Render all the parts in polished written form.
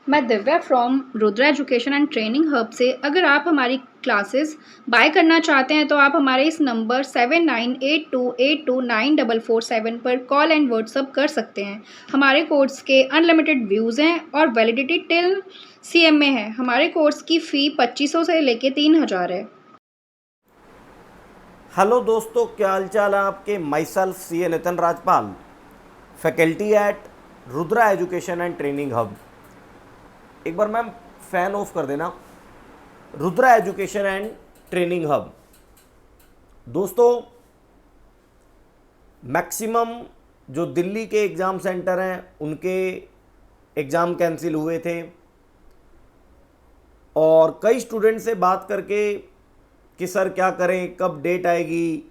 मैं Divya from Rudra education and training hub से। अगर आप हमारी क्लासेस बाय करना चाहते हैं तो आप हमारे इस नंबर 7982829447 पर कॉल एंड व्हाट्सअप कर सकते हैं। हमारे कोर्स के अनलिमिटेड व्यूज़ हैं और वैलिडिटी टिल CMA है। हमारे कोर्स की फ़ी 2500 से लेके 3000 है। हेलो दोस्तों, क्या हालचाल है आपके। My self CA Nitin Rajpal, faculty at Rudra education and training hub. एक बार मैम फैन ऑफ कर देना। Rudra education and training hub दोस्तों, मैक्सिमम जो दिल्ली के एग्ज़ाम सेंटर हैं उनके एग्ज़ाम कैंसिल हुए थे और कई स्टूडेंट से बात करके कि सर क्या करें, कब डेट आएगी,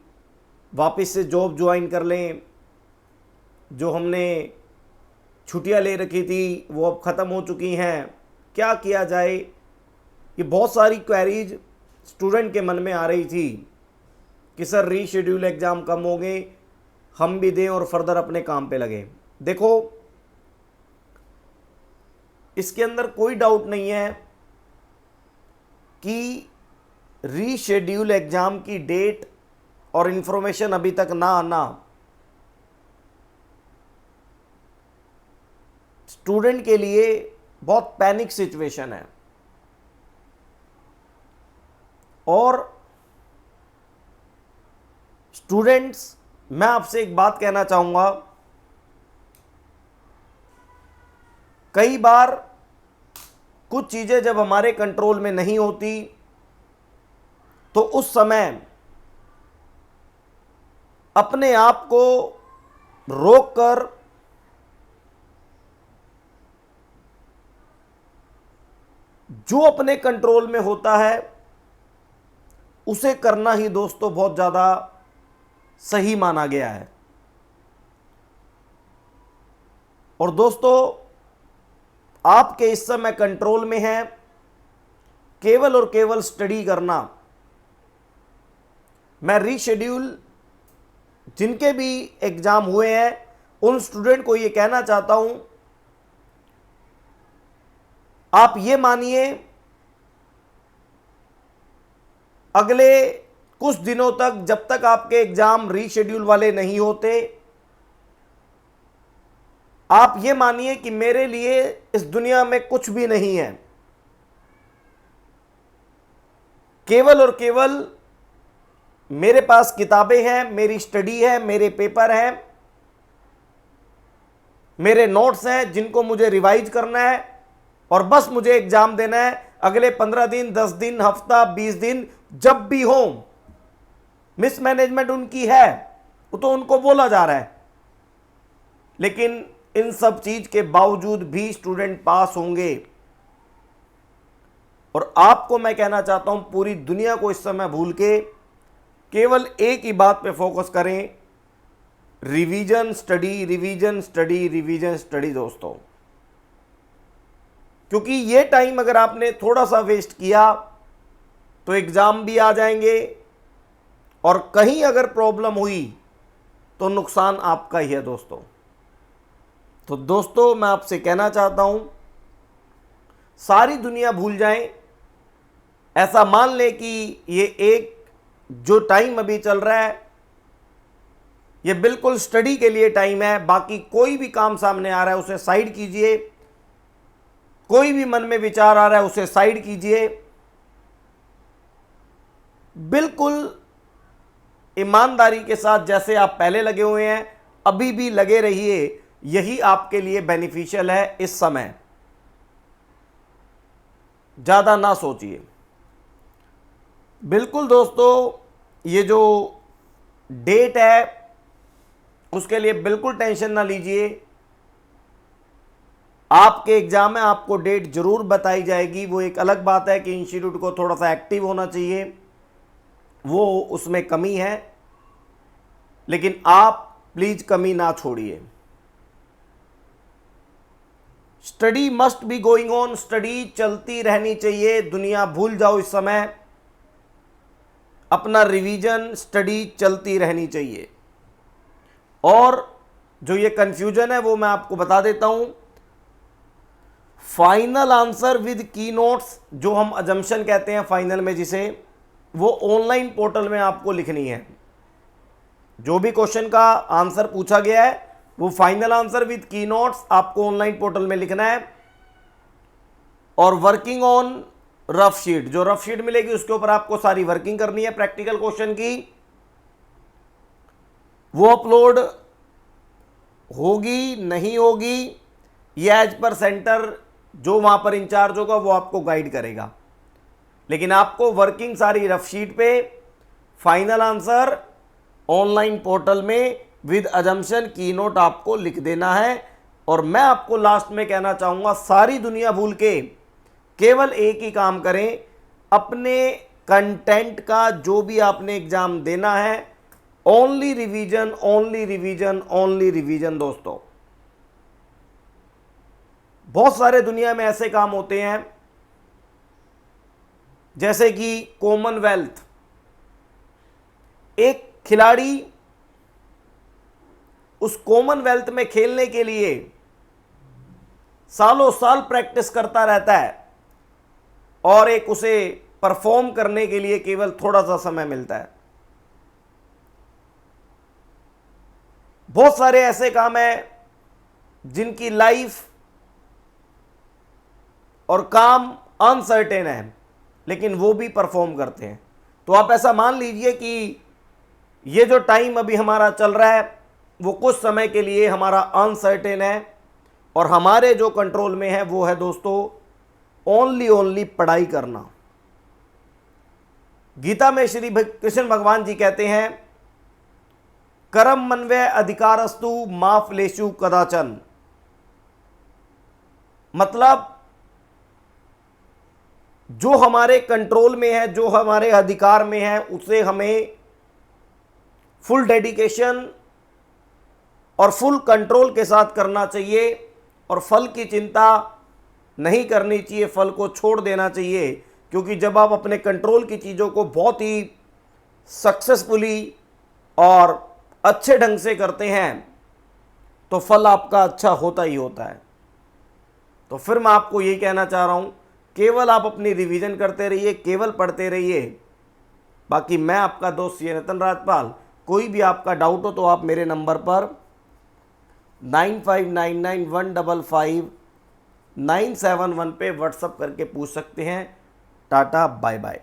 वापस से जॉब ज्वाइन कर लें, जो हमने छुट्टियां ले रखी थी वो अब ख़त्म हो चुकी हैं, क्या किया जाए। ये बहुत सारी क्वेरीज स्टूडेंट के मन में आ रही थी कि सर रीशेड्यूल एग्ज़ाम कम हो गए, हम भी दें और फर्दर अपने काम पे लगे। देखो, इसके अंदर कोई डाउट नहीं है कि रीशेड्यूल एग्ज़ाम की डेट और इन्फॉर्मेशन अभी तक ना आना स्टूडेंट के लिए बहुत पैनिक सिचुएशन है। और स्टूडेंट्स, मैं आपसे एक बात कहना चाहूँगा, कई बार कुछ चीज़ें जब हमारे कंट्रोल में नहीं होती तो उस समय अपने आप को रोककर जो अपने कंट्रोल में होता है उसे करना ही दोस्तों बहुत ज़्यादा सही माना गया है। और दोस्तों, आपके इस समय कंट्रोल में है केवल और केवल स्टडी करना। मैं रीशेड्यूल जिनके भी एग्ज़ाम हुए हैं उन स्टूडेंट को ये कहना चाहता हूं, आप ये मानिए अगले कुछ दिनों तक, जब तक आपके एग्ज़ाम रीशेड्यूल वाले नहीं होते, आप ये मानिए कि मेरे लिए इस दुनिया में कुछ भी नहीं है। केवल और केवल मेरे पास किताबें हैं, मेरी स्टडी है, मेरे पेपर हैं, मेरे नोट्स हैं जिनको मुझे रिवाइज करना है और बस मुझे एग्जाम देना है। अगले 15 दिन, 10 दिन, हफ्ता, 20 दिन जब भी हो। मिसमैनेजमेंट उनकी है, वो तो उनको बोला जा रहा है, लेकिन इन सब चीज के बावजूद भी स्टूडेंट पास होंगे। और आपको मैं कहना चाहता हूं, पूरी दुनिया को इस समय भूल के केवल एक ही बात पे फोकस करें, revision study, revision study, revision study दोस्तों। क्योंकि ये टाइम अगर आपने थोड़ा सा वेस्ट किया तो एग्जाम भी आ जाएंगे और कहीं अगर प्रॉब्लम हुई तो नुकसान आपका ही है दोस्तों। तो दोस्तों, मैं आपसे कहना चाहता हूं, सारी दुनिया भूल जाएं, ऐसा मान ले कि ये एक जो टाइम अभी चल रहा है ये बिल्कुल स्टडी के लिए टाइम है। बाकी कोई भी काम सामने आ रहा है उसे साइड कीजिए, कोई भी मन में विचार आ रहा है उसे साइड कीजिए, बिल्कुल ईमानदारी के साथ जैसे आप पहले लगे हुए हैं अभी भी लगे रहिए। यही आपके लिए बेनिफिशियल है इस समय। ज़्यादा ना सोचिए। बिल्कुल दोस्तों, ये जो डेट है उसके लिए बिल्कुल टेंशन ना लीजिए। आपके एग्जाम में आपको डेट जरूर बताई जाएगी। वो एक अलग बात है कि इंस्टीट्यूट को थोड़ा सा एक्टिव होना चाहिए, वो उसमें कमी है, लेकिन आप प्लीज कमी ना छोड़िए। Study must be going on, study चलती रहनी चाहिए। दुनिया भूल जाओ इस समय, अपना रिवीजन स्टडी चलती रहनी चाहिए। और जो ये कंफ्यूजन है वो मैं आपको बता देता हूं। फाइनल आंसर विद की नोट्स, जो हम अजम्पशन कहते हैं फाइनल में जिसे, वो ऑनलाइन पोर्टल में आपको लिखनी है। जो भी क्वेश्चन का आंसर पूछा गया है वो फाइनल आंसर विद की नोट्स आपको ऑनलाइन पोर्टल में लिखना है। और वर्किंग ऑन रफ शीट, जो रफ शीट मिलेगी उसके ऊपर आपको सारी वर्किंग करनी है प्रैक्टिकल क्वेश्चन की, वो अपलोड होगी नहीं होगी ये एज पर सेंटर जो वहां पर इंचार्ज होगा वो आपको गाइड करेगा। लेकिन आपको वर्किंग सारी रफ शीट पे, फाइनल आंसर ऑनलाइन पोर्टल में विद अजम्पशन की नोट आपको लिख देना है। और मैं आपको लास्ट में कहना चाहूंगा, सारी दुनिया भूल के केवल एक ही काम करें, अपने कंटेंट का जो भी आपने एग्जाम देना है only revision, only revision, only revision. दोस्तों बहुत सारे दुनिया में ऐसे काम होते हैं जैसे कि कॉमनवेल्थ, एक खिलाड़ी उस कॉमनवेल्थ में खेलने के लिए सालों साल प्रैक्टिस करता रहता है और एक उसे परफॉर्म करने के लिए केवल थोड़ा सा समय मिलता है। बहुत सारे ऐसे काम हैं जिनकी लाइफ और काम अनसर्टेन है लेकिन वो भी परफॉर्म करते हैं। तो आप ऐसा मान लीजिए कि ये जो टाइम अभी हमारा चल रहा है वो कुछ समय के लिए हमारा अनसर्टेन है और हमारे जो कंट्रोल में है वो है दोस्तों ओनली पढ़ाई करना। गीता में श्री कृष्ण भगवान जी कहते हैं, कर्म मन्वय अधिकारस्तु मा फलेषु कदाचन। मतलब जो हमारे कंट्रोल में है, जो हमारे अधिकार में है, उसे हमें फुल डेडिकेशन और फुल कंट्रोल के साथ करना चाहिए और फल की चिंता नहीं करनी चाहिए, फल को छोड़ देना चाहिए। क्योंकि जब आप अपने कंट्रोल की चीज़ों को बहुत ही सक्सेसफुली और अच्छे ढंग से करते हैं तो फल आपका अच्छा होता ही होता है। तो फिर मैं आपको यही कहना चाह रहा हूँ, केवल आप अपनी रिवीजन करते रहिए, केवल पढ़ते रहिए। बाकी मैं आपका दोस्त ये नितिन राजपाल, कोई भी आपका डाउट हो तो आप मेरे नंबर पर 9599155971 पे व्हाट्सअप करके पूछ सकते हैं। टाटा बाय बाय।